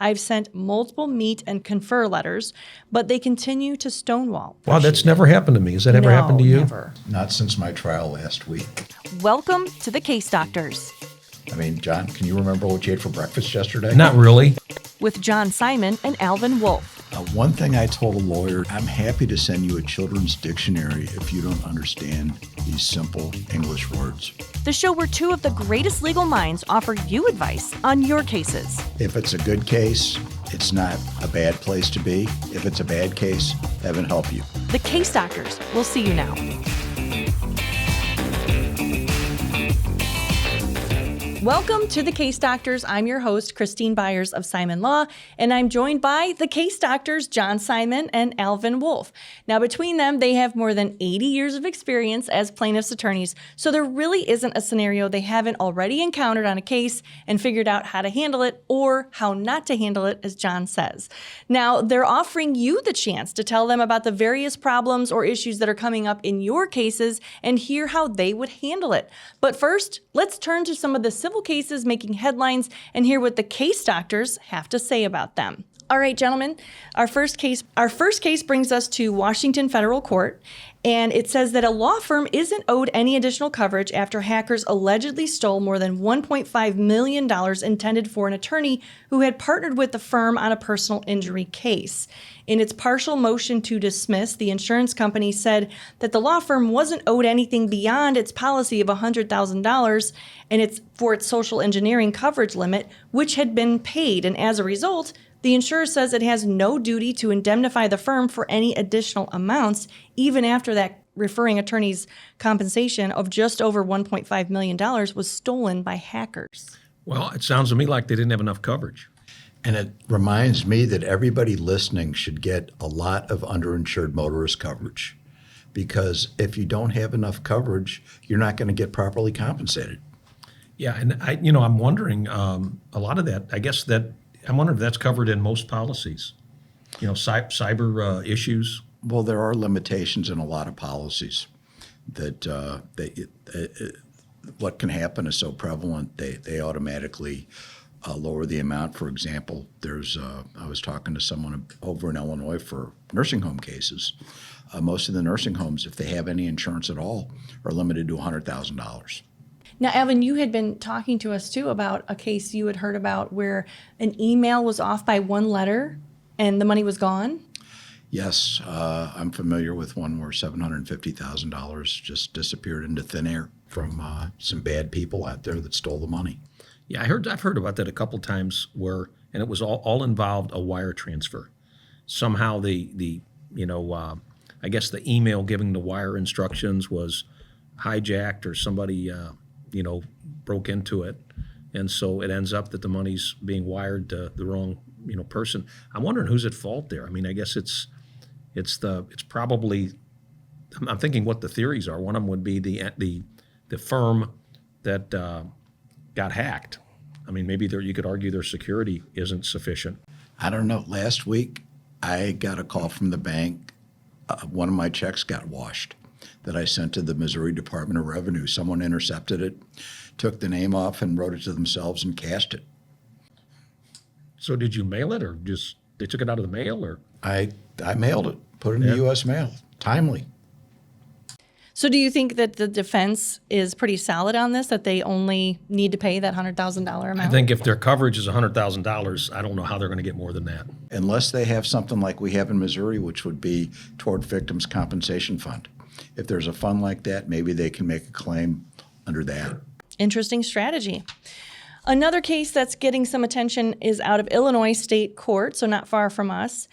I've sent multiple meet and confer letters, but they continue to stonewall. Wow, that's never happened to me. Has that ever happened to you? Never. Not since my trial last week. Welcome to the Case Doctors. I mean, John, can you remember what you ate for breakfast yesterday? Not really. With John Simon and Alvin Wolff. One thing I told a lawyer, I'm happy to send you a children's dictionary if you don't understand these simple English words. The show where two of the greatest legal minds offer you advice on your cases. If it's a good case, it's not a bad place to be. If it's a bad case, heaven help you. The Case Doctors. We'll see you now. Welcome to the Case Doctors. I'm your host, Christine Byers of Simon Law, and I'm joined by the Case Doctors, John Simon and Alvin Wolff. Now, between them, they have more than 80 years of experience as plaintiffs' attorneys, so there really isn't a scenario they haven't already encountered on a case and figured out how to handle it or how not to handle it, as John says. Now, they're offering you the chance to tell them about the various problems or issues that are coming up in your cases and hear how they would handle it. But first, let's turn to some of the civil cases making headlines and hear what the Case Doctors have to say about them. All right, gentlemen, our first case brings us to Washington Federal Court, and it says that a law firm isn't owed any additional coverage after hackers allegedly stole more than $1.5 million intended for an attorney who had partnered with the firm on a personal injury case. In its partial motion to dismiss, the insurance company said that the law firm wasn't owed anything beyond its policy of $100,000 and its social engineering coverage limit, which had been paid. And as a result, the insurer says it has no duty to indemnify the firm for any additional amounts, even after that referring attorney's compensation of just over $1.5 million was stolen by hackers. Well, it sounds to me like they didn't have enough coverage. And it reminds me that everybody listening should get a lot of underinsured motorist coverage, because if you don't have enough coverage, you're not going to get properly compensated. Yeah, and I'm wondering a lot of that. I guess that I'm wondering if that's covered in most policies. Cyber issues. Well, there are limitations in a lot of policies that what can happen is so prevalent they automatically lower the amount. For example, I was talking to someone over in Illinois for nursing home cases. Most of the nursing homes, if they have any insurance at all, are limited to $100,000. Now, Alvin, you had been talking to us, too, about a case you had heard about where an email was off by one letter and the money was gone. Yes, I'm familiar with one where $750,000 just disappeared into thin air from some bad people out there that stole the money. Yeah, I've heard about that a couple times and it was all involved a wire transfer. Somehow I guess the email giving the wire instructions was hijacked or somebody broke into it, and so it ends up that the money's being wired to the wrong person. I'm wondering who's at fault there. I mean, I guess it's probably. I'm thinking what the theories are. One of them would be the firm that got hacked. I mean, maybe you could argue their security isn't sufficient. I don't know. Last week, I got a call from the bank. One of my checks got washed that I sent to the Missouri Department of Revenue. Someone intercepted it, took the name off, and wrote it to themselves and cashed it. So did you mail it, or just they took it out of the mail, or? I mailed it, put it in the U.S. mail, timely. So do you think that the defense is pretty solid on this, that they only need to pay that $100,000 amount? I think if their coverage is $100,000, I don't know how they're going to get more than that. Unless they have something like we have in Missouri, which would be toward Victims' Compensation Fund. If there's a fund like that, maybe they can make a claim under that. Interesting strategy. Another case that's getting some attention is out of Illinois State Court, so not far from us.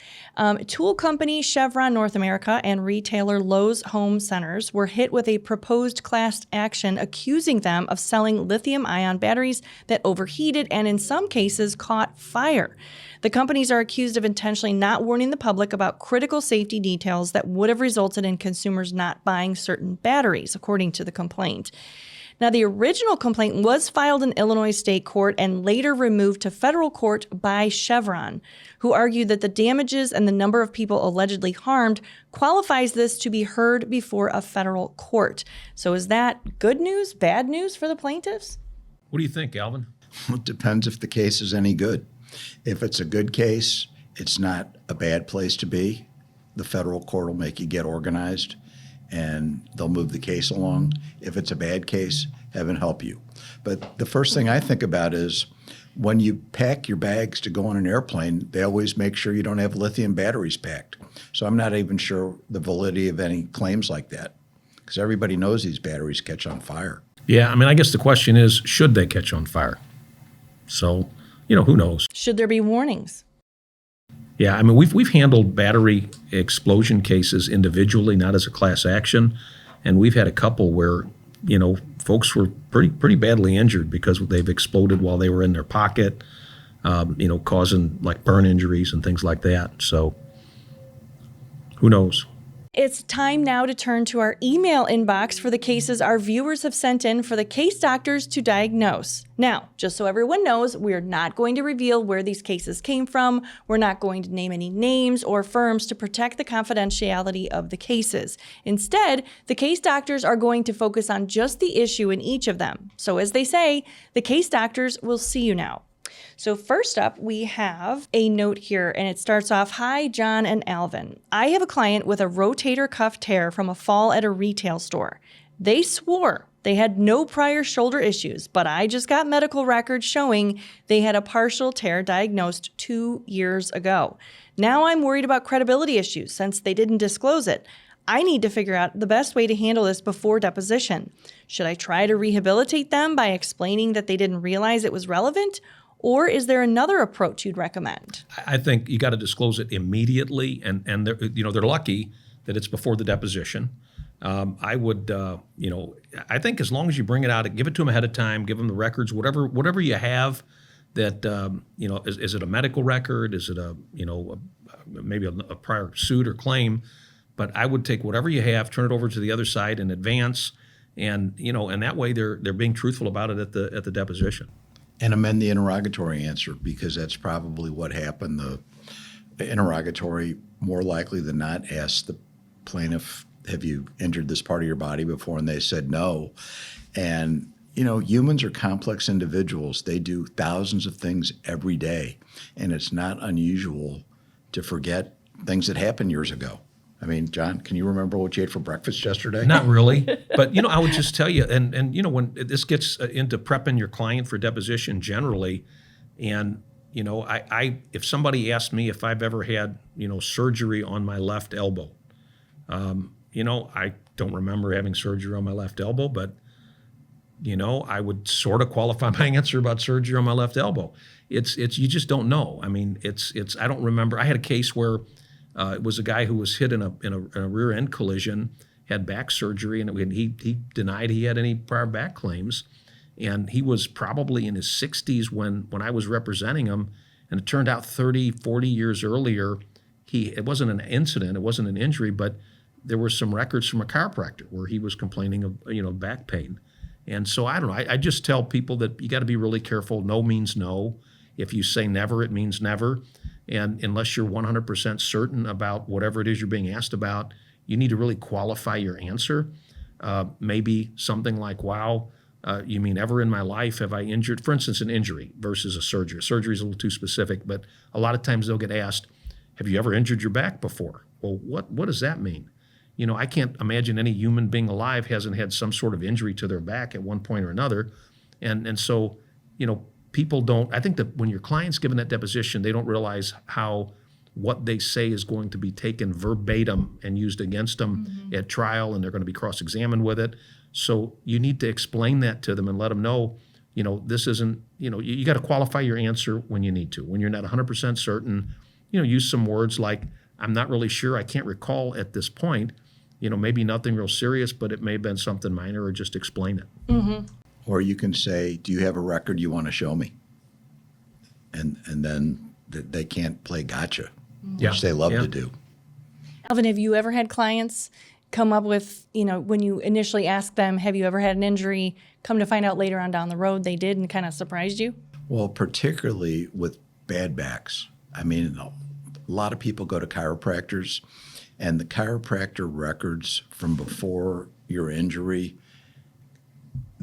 Tool company Chevron North America and retailer Lowe's Home Centers were hit with a proposed class action accusing them of selling lithium-ion batteries that overheated and in some cases caught fire. The companies are accused of intentionally not warning the public about critical safety details that would have resulted in consumers not buying certain batteries, according to the complaint. Now, the original complaint was filed in Illinois State Court and later removed to federal court by Chevron, who argued that the damages and the number of people allegedly harmed qualifies this to be heard before a federal court. So is that good news, bad news for the plaintiffs? What do you think, Alvin? Well, it depends if the case is any good. If it's a good case, it's not a bad place to be. The federal court will make you get organized, and they'll move the case along. If it's a bad case, heaven help you. But the first thing I think about is when you pack your bags to go on an airplane, they always make sure you don't have lithium batteries packed. So I'm not even sure the validity of any claims like that, because everybody knows these batteries catch on fire. Yeah, I mean, I guess the question is, should they catch on fire? So, who knows? Should there be warnings? Yeah, I mean, we've handled battery explosion cases individually, not as a class action, and we've had a couple where, folks were pretty badly injured because they've exploded while they were in their pocket, causing like burn injuries and things like that. So, who knows? It's time now to turn to our email inbox for the cases our viewers have sent in for the case doctors to diagnose. Now, just so everyone knows, we're not going to reveal where these cases came from. We're not going to name any names or firms to protect the confidentiality of the cases. Instead, the case doctors are going to focus on just the issue in each of them. So as they say, the case doctors will see you now. So first up, we have a note here, and it starts off, "Hi, John and Alvin. I have a client with a rotator cuff tear from a fall at a retail store. They swore they had no prior shoulder issues, but I just got medical records showing they had a partial tear diagnosed 2 years ago. Now I'm worried about credibility issues since they didn't disclose it. I need to figure out the best way to handle this before deposition. Should I try to rehabilitate them by explaining that they didn't realize it was relevant? Or is there another approach you'd recommend?" I think you got to disclose it immediately, and they're lucky that it's before the deposition. I would, I think as long as you bring it out, give it to them ahead of time, give them the records, whatever you have. That is it a medical record? Is it maybe a prior suit or claim? But I would take whatever you have, turn it over to the other side in advance, and that way they're being truthful about it at the deposition. And amend the interrogatory answer, because that's probably what happened. The interrogatory, more likely than not, asked the plaintiff, "Have you injured this part of your body before?" And they said no. And, humans are complex individuals. They do thousands of things every day. And it's not unusual to forget things that happened years ago. I mean, John, can you remember what you ate for breakfast yesterday? Not really, but I would just tell you, and when this gets into prepping your client for deposition generally, and I if somebody asked me if I've ever had surgery on my left elbow, I don't remember having surgery on my left elbow, but I would sort of qualify my answer about surgery on my left elbow. It's you just don't know. I mean, it's I don't remember. I had a case where. It was a guy who was hit in a rear end collision, had back surgery, and he denied he had any prior back claims. And he was probably in his 60s when I was representing him. And it turned out 30, 40 years earlier, it wasn't an incident, it wasn't an injury, but there were some records from a chiropractor where he was complaining of back pain. And so I don't know. I just tell people that you got to be really careful. No means no. If you say never, it means never. And unless you're 100% certain about whatever it is you're being asked about, you need to really qualify your answer. Maybe something like, wow, you mean ever in my life have I injured, for instance, an injury versus a surgery. A surgery is a little too specific, but a lot of times they'll get asked, have you ever injured your back before? Well, what does that mean? I can't imagine any human being alive hasn't had some sort of injury to their back at one point or another. And so, people don't, I think that when your client's given that deposition, they don't realize how what they say is going to be taken verbatim and used against them at trial, and they're going to be cross-examined with it. So you need to explain that to them and let them know, this isn't, you got to qualify your answer when you need to. When you're not 100% certain, use some words like, I'm not really sure, I can't recall at this point, maybe nothing real serious, but it may have been something minor, or just explain it. Mm-hmm. Or you can say, do you have a record you want to show me? And then they can't play gotcha, which they love to do. Alvin, have you ever had clients come up with, when you initially ask them, have you ever had an injury, come to find out later on down the road they did and kind of surprised you? Well, particularly with bad backs. I mean, a lot of people go to chiropractors, and the chiropractor records from before your injury,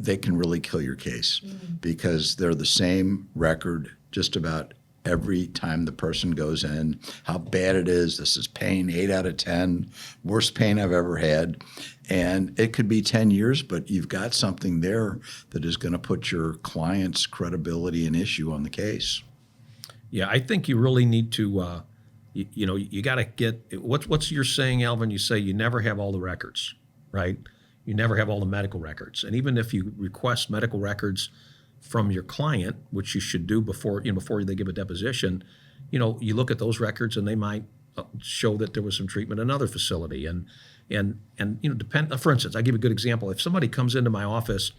they can really kill your case because they're the same record just about every time the person goes in, how bad it is. This is pain, 8 out of 10, worst pain I've ever had. And it could be 10 years, but you've got something there that is going to put your client's credibility in issue on the case. Yeah, I think you really need to, you got to get, what's you're saying, Alvin? You say you never have all the records, right? You never have all the medical records. And even if you request medical records from your client, which you should do before they give a deposition, you look at those records and they might show that there was some treatment in another facility. And depend. For instance, I give a good example. If somebody comes into my office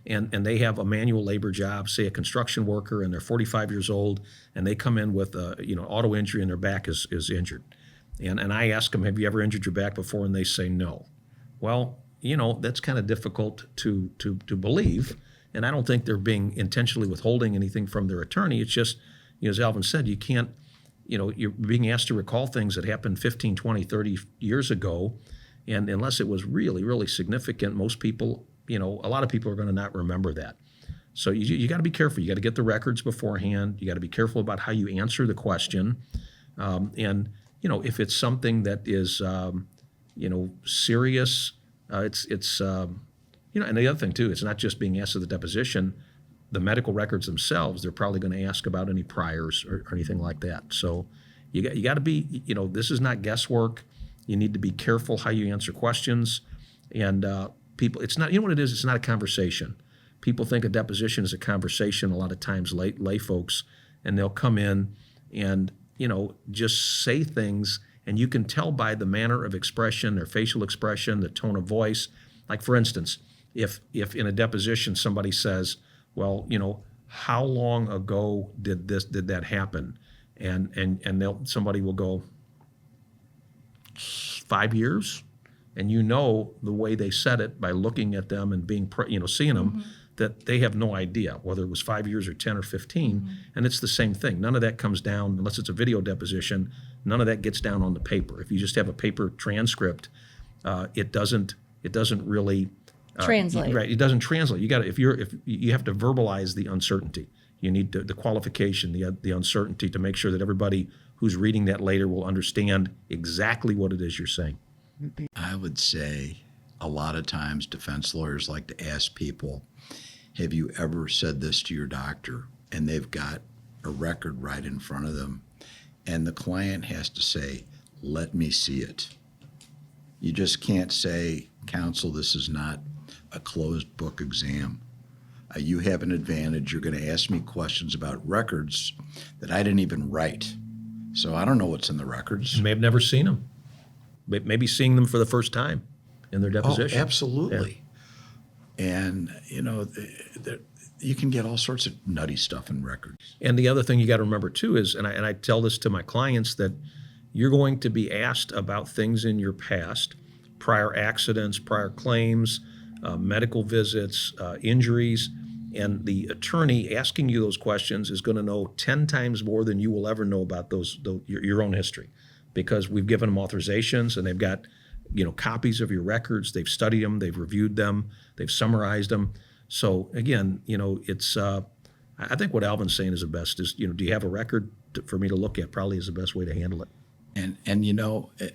and they have a manual labor job, say a construction worker, and they're 45 years old, and they come in with auto injury and their back is injured, and I ask them, have you ever injured your back before? And they say no. Well, that's kind of difficult to believe. And I don't think they're being intentionally withholding anything from their attorney. It's just, as Alvin said, you can't, you're being asked to recall things that happened 15, 20, 30 years ago. And unless it was really, really significant, most people, a lot of people are going to not remember that. So you got to be careful. You got to get the records beforehand. You got to be careful about how you answer the question. And if it's something that is, serious, it's and the other thing too, it's not just being asked at the deposition. The medical records themselves, they're probably going to ask about any priors or anything like that. So you got to be, this is not guesswork. You need to be careful how you answer questions. And people, it's not, what it is? It's not a conversation. People think a deposition is a conversation a lot of times, lay folks, and they'll come in and, just say things, and you can tell by the manner of expression, their facial expression, the tone of voice. Like, for instance, if in a deposition somebody says, well, how long ago did that happen? And somebody will go, 5 years, and the way they said it by looking at them and being seeing them, that they have no idea whether it was 5 years or 10 or 15, and it's the same thing. None of that comes down unless it's a video deposition. None of that gets down on the paper. If you just have a paper transcript, it doesn't really translate. Right, it doesn't translate. You got if you have to verbalize the uncertainty. You need the qualification, the uncertainty, to make sure that everybody who's reading that later will understand exactly what it is you're saying. I would say a lot of times defense lawyers like to ask people, have you ever said this to your doctor? And they've got a record right in front of them, and the client has to say, let me see it. You just can't say, counsel, this is not a closed book exam. You have an advantage. You're going to ask me questions about records that I didn't even write. So I don't know what's in the records. You may have never seen them. Maybe seeing them for the first time in their deposition. Oh, absolutely. Yeah. And, you can get all sorts of nutty stuff in records. And the other thing you got to remember, too, is, and I tell this to my clients, that you're going to be asked about things in your past, prior accidents, prior claims, medical visits, injuries, and the attorney asking you those questions is going to know 10 times more than you will ever know about your own history, because we've given them authorizations and they've got copies of your records. They've studied them, they've reviewed them, they've summarized them. So again, it's I think what Alvin's saying is the best is, do you have a record for me to look at? Probably is the best way to handle it. And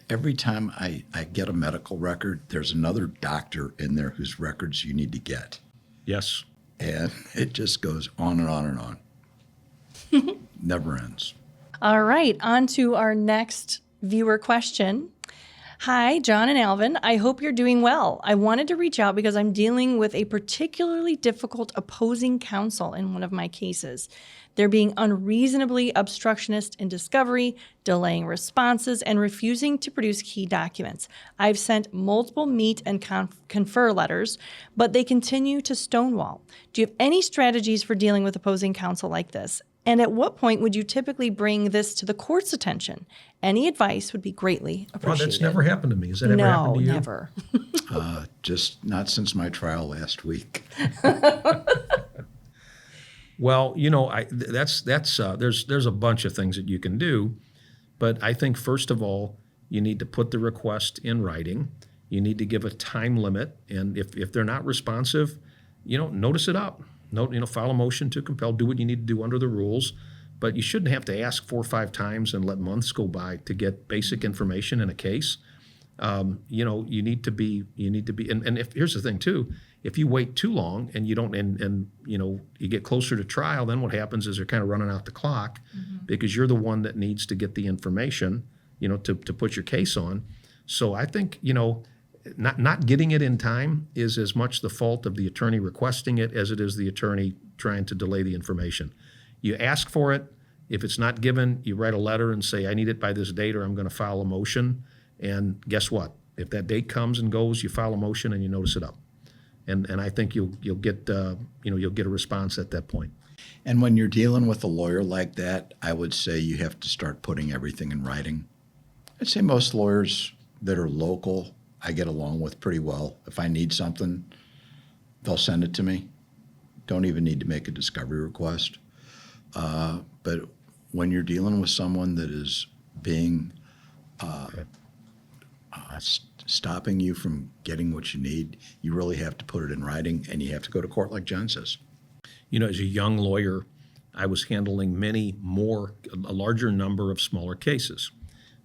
every time I get a medical record, there's another doctor in there whose records you need to get. Yes. And it just goes on and on and on. Never ends. All right, on to our next viewer question. Hi, John and Alvin. I hope you're doing well. I wanted to reach out because I'm dealing with a particularly difficult opposing counsel in one of my cases. They're being unreasonably obstructionist in discovery, delaying responses, and refusing to produce key documents. I've sent multiple meet and confer letters, but they continue to stonewall. Do you have any strategies for dealing with opposing counsel like this? And at what point would you typically bring this to the court's attention? Any advice would be greatly appreciated. Well, that's never happened to me. Has that ever happened to you? No, never. Just not since my trial last week. Well, there's a bunch of things that you can do, but I think first of all, you need to put the request in writing. You need to give a time limit, and if they're not responsive, notice it up. File a motion to compel. Do what you need to do under the rules, but you shouldn't have to ask 4 or 5 times and let months go by to get basic information in a case. You need to be, and if here's the thing too, if you wait too long and you don't, and you get closer to trial, then what happens is they're kind of running out the clock because you're the one that needs to get the information, to put your case on. So I think, not getting it in time is as much the fault of the attorney requesting it as it is the attorney trying to delay the information. You ask for it. If it's not given, you write a letter and say, I need it by this date or I'm going to file a motion. And guess what? If that date comes and goes, you file a motion and you notice it up. And I think you'll get you'll get a response at that point. And when you're dealing with a lawyer like that, I would say you have to start putting everything in writing. I'd say most lawyers that are local, I get along with pretty well. If I need something, they'll send it to me. Don't even need to make a discovery request. But when you're dealing with someone that is being stopping you from getting what you need, you really have to put it in writing, and you have to go to court like John says. As a young lawyer, I was handling a larger number of smaller cases.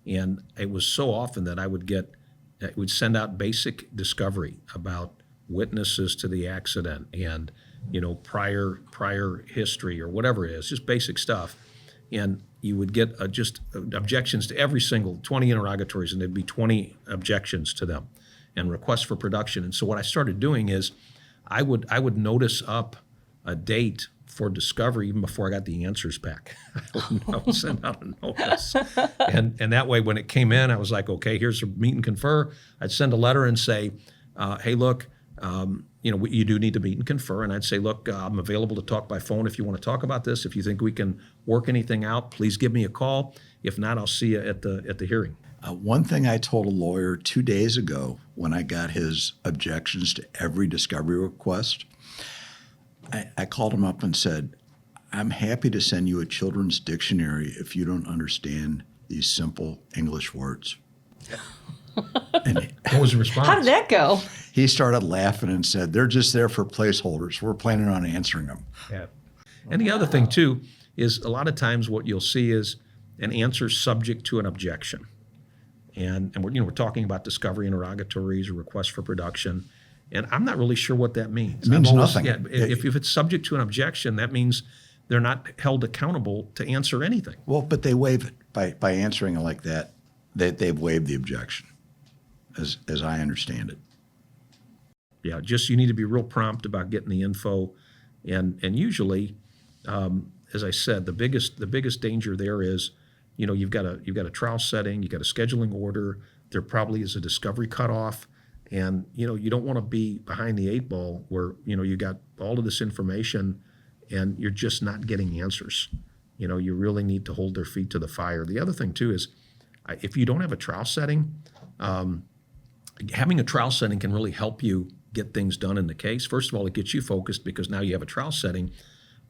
And it was so often that I would send out basic discovery about witnesses to the accident and, prior history or whatever it is, just basic stuff. And you would get just objections to every single 20 interrogatories, and there'd be 20 objections to them and requests for production. And so what I started doing is I would notice up a date for discovery even before I got the answers back. I would send out a notice. And that way, when it came in, I was like, okay, here's a meet and confer. I'd send a letter and say, hey, look, you do need to meet and confer. And I'd say, look, I'm available to talk by phone if you want to talk about this. If you think we can work anything out, please give me a call. If not, I'll see you at the hearing. One thing I told a lawyer 2 days ago when I got his objections to every discovery request, I called him up and said, I'm happy to send you a children's dictionary if you don't understand these simple English words. And What was the response? How did that go? he started laughing and said, they're just there for placeholders. We're planning on answering them. Yeah. And the other thing, too, is a lot of times what you'll see is an answer subject to an objection. And we're talking about discovery interrogatories or requests for production. And I'm not really sure what that means. It means nothing. Yeah, if it's subject to an objection, that means they're not held accountable to answer anything. Well, but they waive it by answering it like that. They've waived the objection, as I understand it. Yeah, just you need to be real prompt about getting the info, and usually, as I said, the biggest danger there is, you've got a trial setting, you've got a scheduling order. There probably is a discovery cutoff. And, you don't want to be behind the eight ball where, you got all of this information and you're just not getting answers. You really need to hold their feet to the fire. The other thing, too, is if you don't have a trial setting, having a trial setting can really help you get things done in the case. First of all, it gets you focused because now you have a trial setting,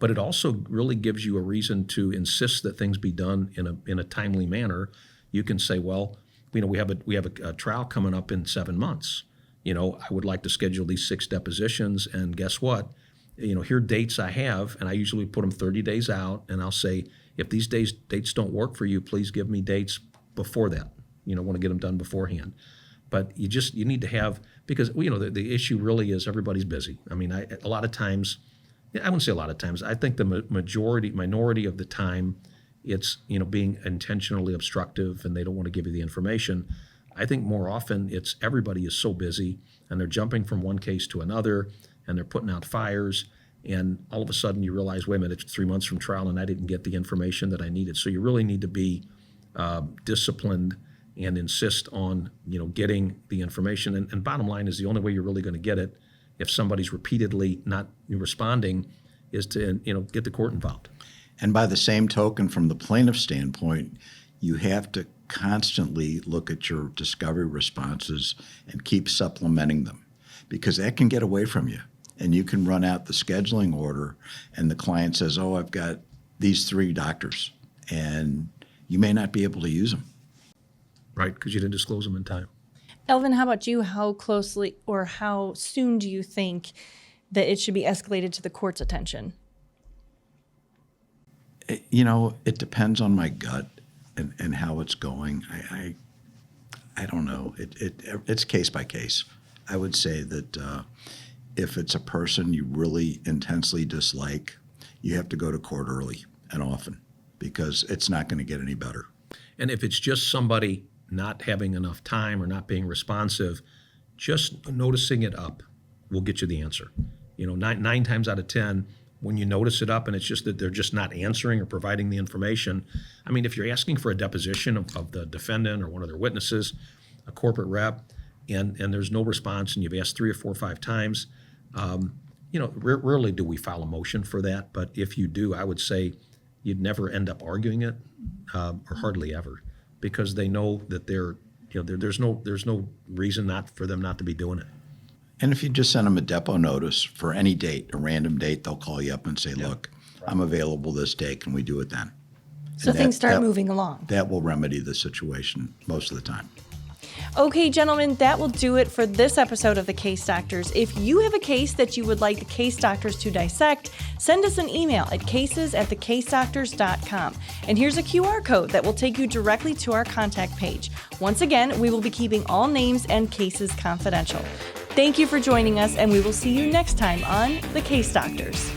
but it also really gives you a reason to insist that things be done in a timely manner. You can say, well, we have a trial coming up in 7 months. I would like to schedule these 6 depositions, and guess what? Here are dates I have, and I usually put them 30 days out, and I'll say, if these dates don't work for you, please give me dates before that. Want to get them done beforehand. But you need to have, because the issue really is everybody's busy. I mean, a lot of times, I wouldn't say a lot of times, I think the minority of the time, it's being intentionally obstructive and they don't want to give you the information. I think more often it's everybody is so busy and they're jumping from one case to another and they're putting out fires, and all of a sudden you realize, wait a minute, it's 3 months from trial and I didn't get the information that I needed. So you really need to be disciplined and insist on getting the information. And bottom line is, the only way you're really going to get it, if somebody's repeatedly not responding, is to get the court involved. And by the same token, from the plaintiff's standpoint, you have to constantly look at your discovery responses and keep supplementing them, because that can get away from you. And you can run out the scheduling order and the client says, oh, I've got these 3 doctors, and you may not be able to use them. Right, because you didn't disclose them in time. Alvin, how about you? How closely or how soon do you think that it should be escalated to the court's attention? It depends on my gut and how it's going. I don't know. It's case by case. I would say that if it's a person you really intensely dislike, you have to go to court early and often because it's not going to get any better. And if it's just somebody not having enough time or not being responsive, just noticing it up will get you the answer. Nine times out of 10, when you notice it up and it's just that they're just not answering or providing the information. I mean, if you're asking for a deposition of the defendant or one of their witnesses, a corporate rep, and there's no response and you've asked 3 or 4 or 5 times, rarely do we file a motion for that. But if you do, I would say you'd never end up arguing it, or hardly ever, because they know that there's no reason not for them not to be doing it. And if you just send them a depot notice for any date, a random date, they'll call you up and say, look, I'm available this day. Can we do it then? So things start moving along. That will remedy the situation most of the time. Okay, gentlemen, that will do it for this episode of The Case Doctors. If you have a case that you would like the Case Doctors to dissect, send us an email at cases@thecasedoctors.com. And here's a QR code that will take you directly to our contact page. Once again, we will be keeping all names and cases confidential. Thank you for joining us, and we will see you next time on The Case Doctors.